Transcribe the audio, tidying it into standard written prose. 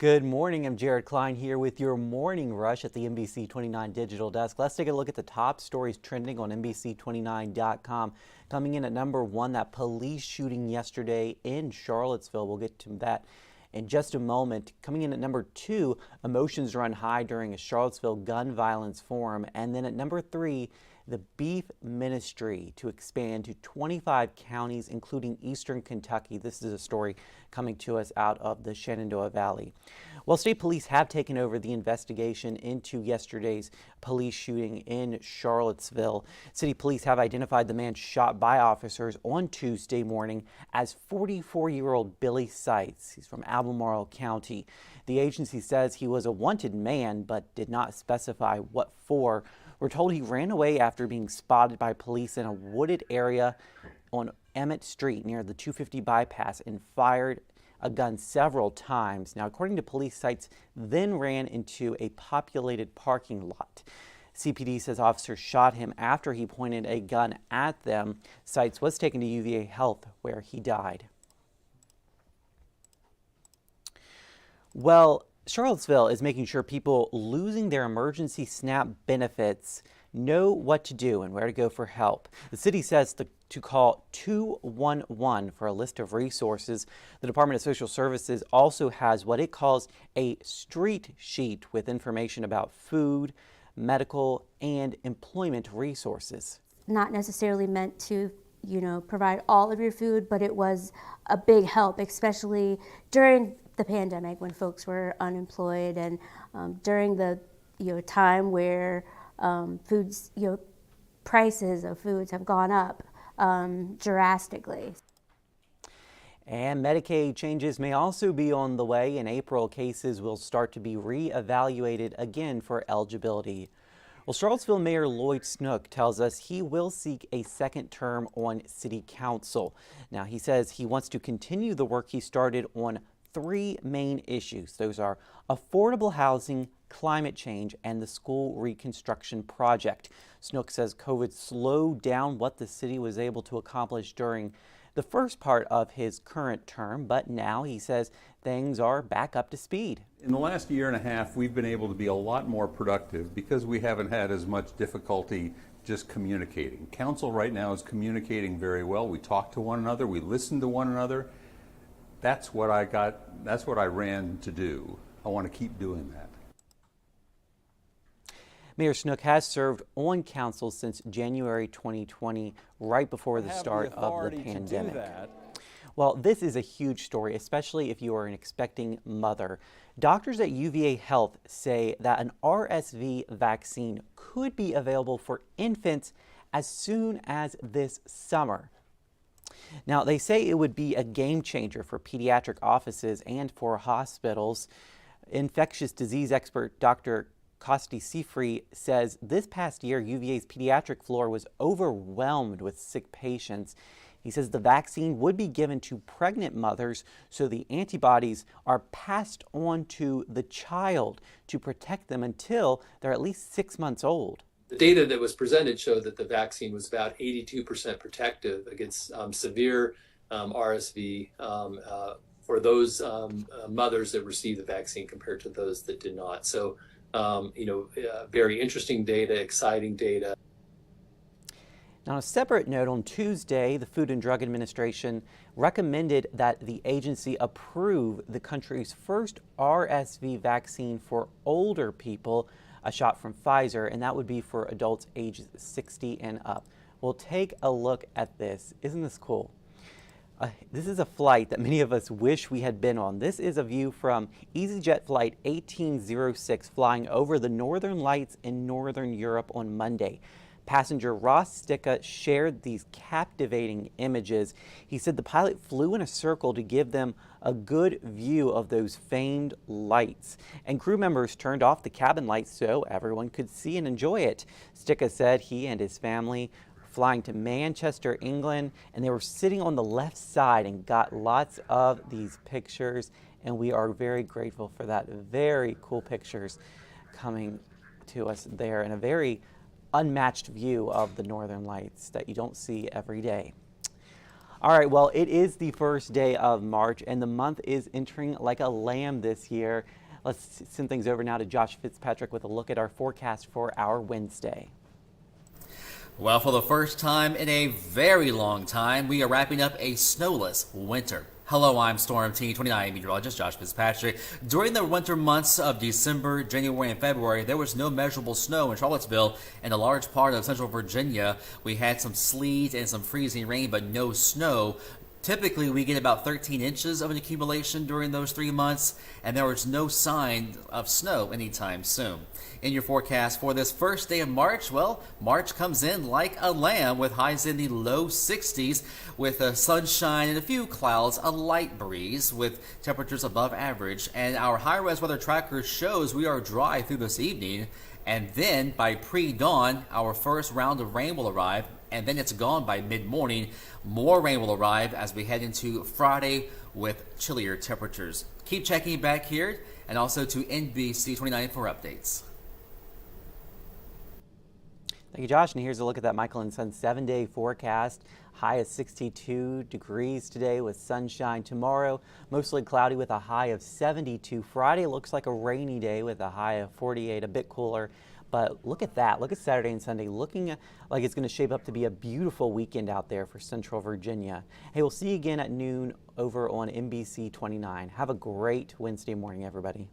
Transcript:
Good morning. I'm Jared Klein here with your morning rush at the NBC29 Digital Desk. Let's take a look at the top stories trending on NBC29.com. Coming in at number one, that police shooting yesterday in Charlottesville. We'll get to that in just a moment. Coming in at number two, emotions run high during a Charlottesville gun violence forum. And then at number three, the beef ministry to expand to 25 counties, including eastern Kentucky. This is a story coming to us out of the Shenandoah Valley. Well, state police have taken over the investigation into yesterday's police shooting in Charlottesville. City police have identified the man shot by officers on Tuesday morning as 44-year-old Billy Seitz. He's from Albemarle County. The agency says he was a wanted man, but did not specify what for. We're told he ran away after being spotted by police in a wooded area on Emmett Street near the 250 bypass and fired a gun several times. Now, according to police, Seitz then ran into a populated parking lot. CPD says officers shot him after he pointed a gun at them. Seitz was taken to UVA Health, where he died. Well, Charlottesville is making sure people losing their emergency SNAP benefits know what to do and where to go for help. The city says to call 211 for a list of resources. The Department of Social Services also has what it calls a street sheet with information about food, medical, and employment resources. Not necessarily meant to provide all of your food, but it was a big help, especially during the pandemic when folks were unemployed and during the time where foods, prices of foods have gone up drastically. And Medicaid changes may also be on the way. In April, cases will start to be re-evaluated again for eligibility. Well, Charlottesville Mayor Lloyd Snook tells us he will seek a second term on City Council. Now, he says he wants to continue the work he started on three main issues. Those are affordable housing, climate change, and the school reconstruction project. Snook says COVID slowed down what the city was able to accomplish during the first part of his current term, but now he says things are back up to speed. In the last year and a half, we've been able to be a lot more productive because we haven't had as much difficulty just communicating. Council right now is communicating very well. We talk to one another, we listen to one another. That's what I ran to do. I want to keep doing that. Mayor Snook has served on council since January 2020, right before the start of the pandemic. Well, this is a huge story, especially if you are an expecting mother. Doctors at UVA Health say that an RSV vaccine could be available for infants as soon as this summer. Now, they say it would be a game changer for pediatric offices and for hospitals. Infectious disease expert Dr. Kosti Sifri says this past year, UVA's pediatric floor was overwhelmed with sick patients. He says the vaccine would be given to pregnant mothers, so the antibodies are passed on to the child to protect them until they're at least 6 months old. The data that was presented showed that the vaccine was about 82% protective against severe RSV for those mothers that received the vaccine compared to those that did not. So, very interesting data, exciting data. Now, on a separate note, on Tuesday, the Food and Drug Administration recommended that the agency approve the country's first RSV vaccine for older people, a shot from Pfizer, and that would be for adults ages 60 and up. We'll take a look at this. Isn't this cool? This is a flight that many of us wish we had been on. This is a view from EasyJet Flight 1806 flying over the Northern Lights in Northern Europe on Monday. Passenger Ross Sticka shared these captivating images. He said the pilot flew in a circle to give them a good view of those famed lights. And crew members turned off the cabin lights so everyone could see and enjoy it. Sticka said he and his family were flying to Manchester, England, and they were sitting on the left side and got lots of these pictures. And we are very grateful for that. Very cool pictures coming to us there, and a very unmatched view of the Northern Lights that you don't see every day. All right, well, it is the first day of March, and the month is entering like a lamb this year. Let's send things over now to Josh Fitzpatrick with a look at our forecast for our Wednesday. Well, for the first time in a very long time, we are wrapping up a snowless winter. Hello, I'm Storm Team 29 meteorologist Josh Fitzpatrick. During the winter months of December, January, and February, there was no measurable snow in Charlottesville and a large part of central Virginia. We had some sleet and some freezing rain, but no snow. Typically, we get about 13 inches of an accumulation during those 3 months, and there was no sign of snow anytime soon. In your forecast for this first day of March, well, March comes in like a lamb with highs in the low 60s with sunshine and a few clouds, a light breeze with temperatures above average. And our high-res weather tracker shows we are dry through this evening. And then by pre-dawn, our first round of rain will arrive, and then it's gone by mid-morning. More rain will arrive as we head into Friday with chillier temperatures. Keep checking back here and also to NBC29 for updates. Thank you, Josh. And here's a look at that Michael and Son 7-day forecast. High of 62 degrees today with sunshine. Tomorrow, mostly cloudy with a high of 72. Friday looks like a rainy day with a high of 48, a bit cooler. But look at that. Look at Saturday and Sunday looking like it's going to shape up to be a beautiful weekend out there for Central Virginia. Hey, we'll see you again at noon over on NBC 29. Have a great Wednesday morning, everybody.